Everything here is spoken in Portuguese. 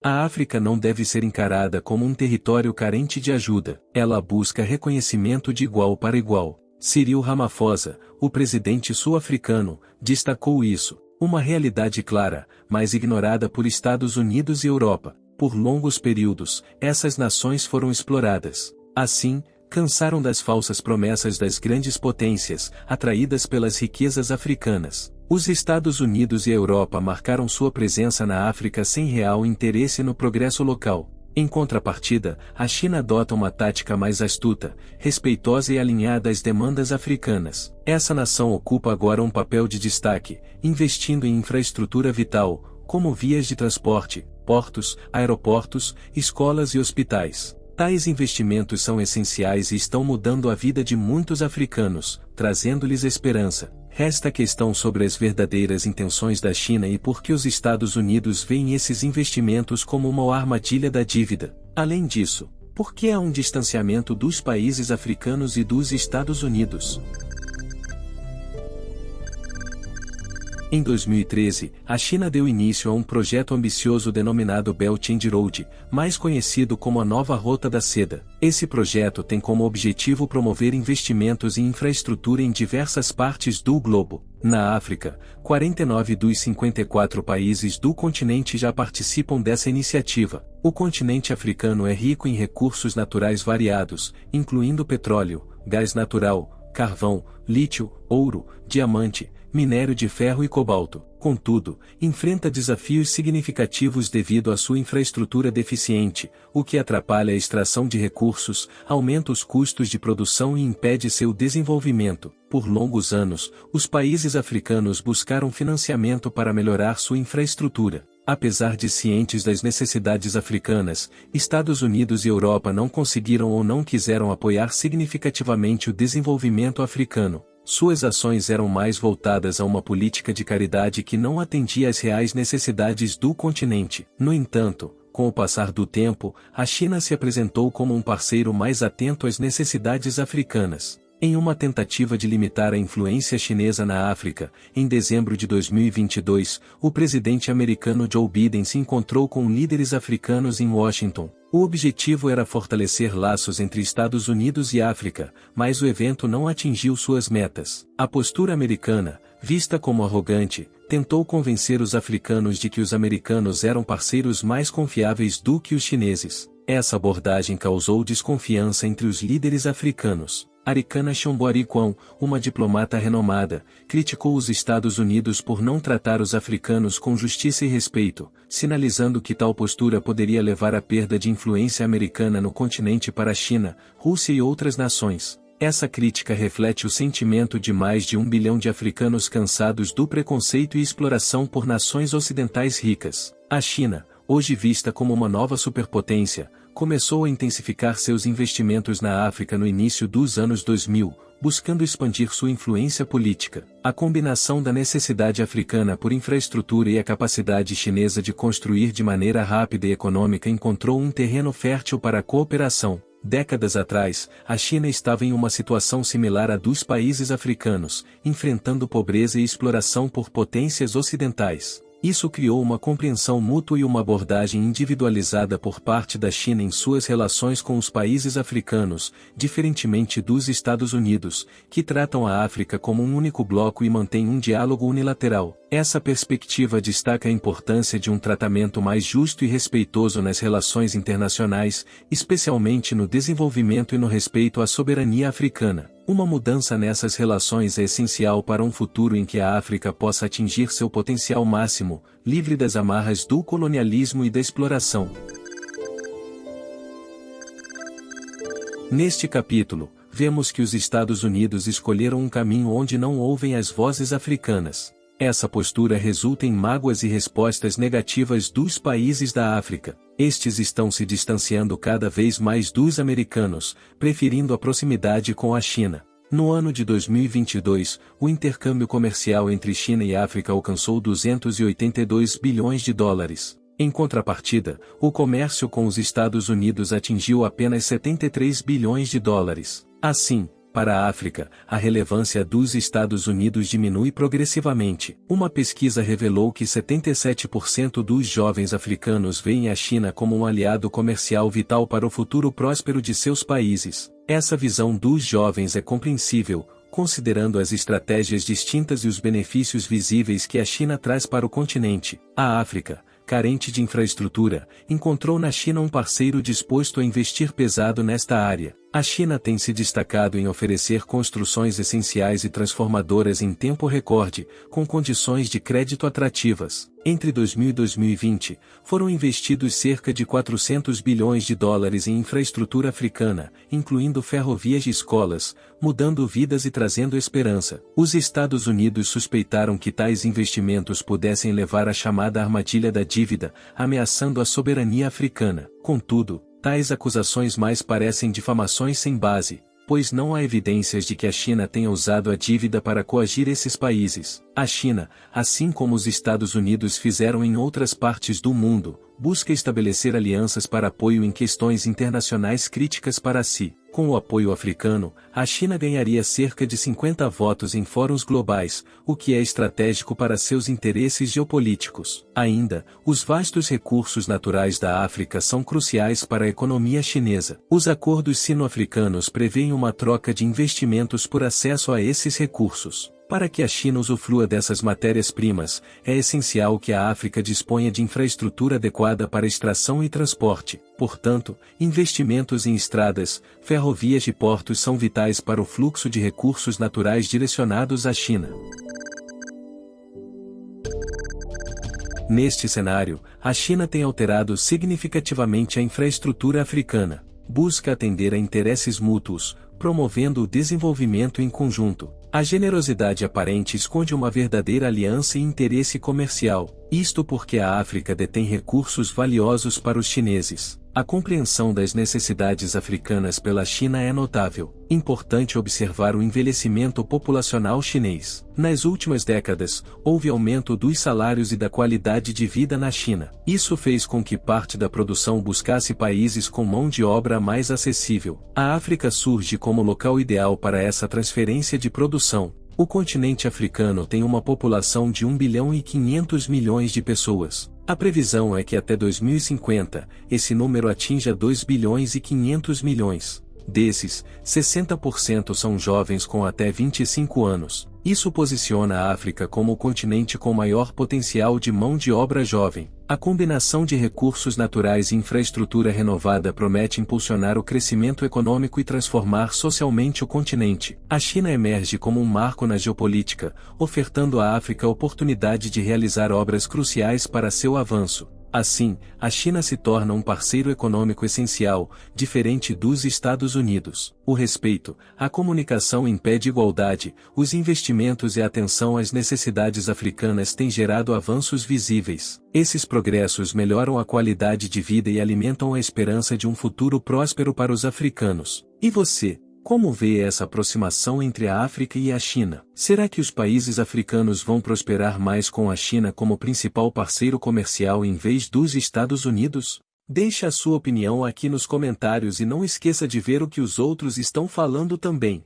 A África não deve ser encarada como um território carente de ajuda, ela busca reconhecimento de igual para igual. Cyril Ramaphosa, o presidente sul-africano, destacou isso, uma realidade clara, mas ignorada por Estados Unidos e Europa. Por longos períodos, essas nações foram exploradas. Assim, cansaram das falsas promessas das grandes potências, atraídas pelas riquezas africanas. Os Estados Unidos e a Europa marcaram sua presença na África sem real interesse no progresso local. Em contrapartida, a China adota uma tática mais astuta, respeitosa e alinhada às demandas africanas. Essa nação ocupa agora um papel de destaque, investindo em infraestrutura vital, como vias de transporte, portos, aeroportos, escolas e hospitais. Tais investimentos são essenciais e estão mudando a vida de muitos africanos, trazendo-lhes esperança. Resta a questão sobre as verdadeiras intenções da China e por que os Estados Unidos veem esses investimentos como uma armadilha da dívida. Além disso, por que há um distanciamento dos países africanos e dos Estados Unidos? Em 2013, a China deu início a um projeto ambicioso denominado Belt and Road, mais conhecido como a Nova Rota da Seda. Esse projeto tem como objetivo promover investimentos em infraestrutura em diversas partes do globo. Na África, 49 dos 54 países do continente já participam dessa iniciativa. O continente africano é rico em recursos naturais variados, incluindo petróleo, gás natural, carvão, lítio, ouro, diamante, minério de ferro e cobalto. Contudo, enfrenta desafios significativos devido à sua infraestrutura deficiente, o que atrapalha a extração de recursos, aumenta os custos de produção e impede seu desenvolvimento. Por longos anos, os países africanos buscaram financiamento para melhorar sua infraestrutura. Apesar de cientes das necessidades africanas, Estados Unidos e Europa não conseguiram ou não quiseram apoiar significativamente o desenvolvimento africano. Suas ações eram mais voltadas a uma política de caridade que não atendia às reais necessidades do continente. No entanto, com o passar do tempo, a China se apresentou como um parceiro mais atento às necessidades africanas. Em uma tentativa de limitar a influência chinesa na África, em dezembro de 2022, o presidente americano Joe Biden se encontrou com líderes africanos em Washington. O objetivo era fortalecer laços entre Estados Unidos e África, mas o evento não atingiu suas metas. A postura americana, vista como arrogante, tentou convencer os africanos de que os americanos eram parceiros mais confiáveis do que os chineses. Essa abordagem causou desconfiança entre os líderes africanos. Arikana Chomboarikwan, uma diplomata renomada, criticou os Estados Unidos por não tratar os africanos com justiça e respeito, sinalizando que tal postura poderia levar à perda de influência americana no continente para a China, Rússia e outras nações. Essa crítica reflete o sentimento de mais de 1 bilhão de africanos cansados do preconceito e exploração por nações ocidentais ricas. A China, hoje vista como uma nova superpotência, começou a intensificar seus investimentos na África no início dos anos 2000, buscando expandir sua influência política. A combinação da necessidade africana por infraestrutura e a capacidade chinesa de construir de maneira rápida e econômica encontrou um terreno fértil para a cooperação. Décadas atrás, a China estava em uma situação similar à dos países africanos, enfrentando pobreza e exploração por potências ocidentais. Isso criou uma compreensão mútua e uma abordagem individualizada por parte da China em suas relações com os países africanos, diferentemente dos Estados Unidos, que tratam a África como um único bloco e mantêm um diálogo unilateral. Essa perspectiva destaca a importância de um tratamento mais justo e respeitoso nas relações internacionais, especialmente no desenvolvimento e no respeito à soberania africana. Uma mudança nessas relações é essencial para um futuro em que a África possa atingir seu potencial máximo, livre das amarras do colonialismo e da exploração. Neste capítulo, vemos que os Estados Unidos escolheram um caminho onde não ouvem as vozes africanas. Essa postura resulta em mágoas e respostas negativas dos países da África. Estes estão se distanciando cada vez mais dos americanos, preferindo a proximidade com a China. No ano de 2022, o intercâmbio comercial entre China e África alcançou 282 bilhões de dólares. Em contrapartida, o comércio com os Estados Unidos atingiu apenas 73 bilhões de dólares. Assim, Para a África, a relevância dos Estados Unidos diminui progressivamente. Uma pesquisa revelou que 77% dos jovens africanos veem a China como um aliado comercial vital para o futuro próspero de seus países. Essa visão dos jovens é compreensível, considerando as estratégias distintas e os benefícios visíveis que a China traz para o continente. A África, carente de infraestrutura, encontrou na China um parceiro disposto a investir pesado nesta área. A China tem se destacado em oferecer construções essenciais e transformadoras em tempo recorde, com condições de crédito atrativas. Entre 2000 e 2020, foram investidos cerca de 400 bilhões de dólares em infraestrutura africana, incluindo ferrovias e escolas, mudando vidas e trazendo esperança. Os Estados Unidos suspeitaram que tais investimentos pudessem levar à chamada armadilha da dívida, ameaçando a soberania africana. Contudo, tais acusações mais parecem difamações sem base, pois não há evidências de que a China tenha usado a dívida para coagir esses países. A China, assim como os Estados Unidos fizeram em outras partes do mundo, busca estabelecer alianças para apoio em questões internacionais críticas para si. Com o apoio africano, a China ganharia cerca de 50 votos em fóruns globais, o que é estratégico para seus interesses geopolíticos. Ainda, os vastos recursos naturais da África são cruciais para a economia chinesa. Os acordos sino-africanos prevêem uma troca de investimentos por acesso a esses recursos. Para que a China usufrua dessas matérias-primas, é essencial que a África disponha de infraestrutura adequada para extração e transporte. Portanto, investimentos em estradas, ferrovias e portos são vitais para o fluxo de recursos naturais direcionados à China. Neste cenário, a China tem alterado significativamente a infraestrutura africana. Busca atender a interesses mútuos, promovendo o desenvolvimento em conjunto. A generosidade aparente esconde uma verdadeira aliança e interesse comercial, isto porque a África detém recursos valiosos para os chineses. A compreensão das necessidades africanas pela China é notável. Importante observar o envelhecimento populacional chinês. Nas últimas décadas, houve aumento dos salários e da qualidade de vida na China. Isso fez com que parte da produção buscasse países com mão de obra mais acessível. A África surge como local ideal para essa transferência de produção. O continente africano tem uma população de 1 bilhão e 500 milhões de pessoas. A previsão é que até 2050, esse número atinja 2 bilhões e 500 milhões. Desses, 60% são jovens com até 25 anos. Isso posiciona a África como o continente com maior potencial de mão de obra jovem. A combinação de recursos naturais e infraestrutura renovada promete impulsionar o crescimento econômico e transformar socialmente o continente. A China emerge como um marco na geopolítica, ofertando à África a oportunidade de realizar obras cruciais para seu avanço. Assim, a China se torna um parceiro econômico essencial, diferente dos Estados Unidos. O respeito, a comunicação em pé de igualdade, os investimentos e a atenção às necessidades africanas têm gerado avanços visíveis. Esses progressos melhoram a qualidade de vida e alimentam a esperança de um futuro próspero para os africanos. E você? Como vê essa aproximação entre a África e a China? Será que os países africanos vão prosperar mais com a China como principal parceiro comercial em vez dos Estados Unidos? Deixe a sua opinião aqui nos comentários e não esqueça de ver o que os outros estão falando também.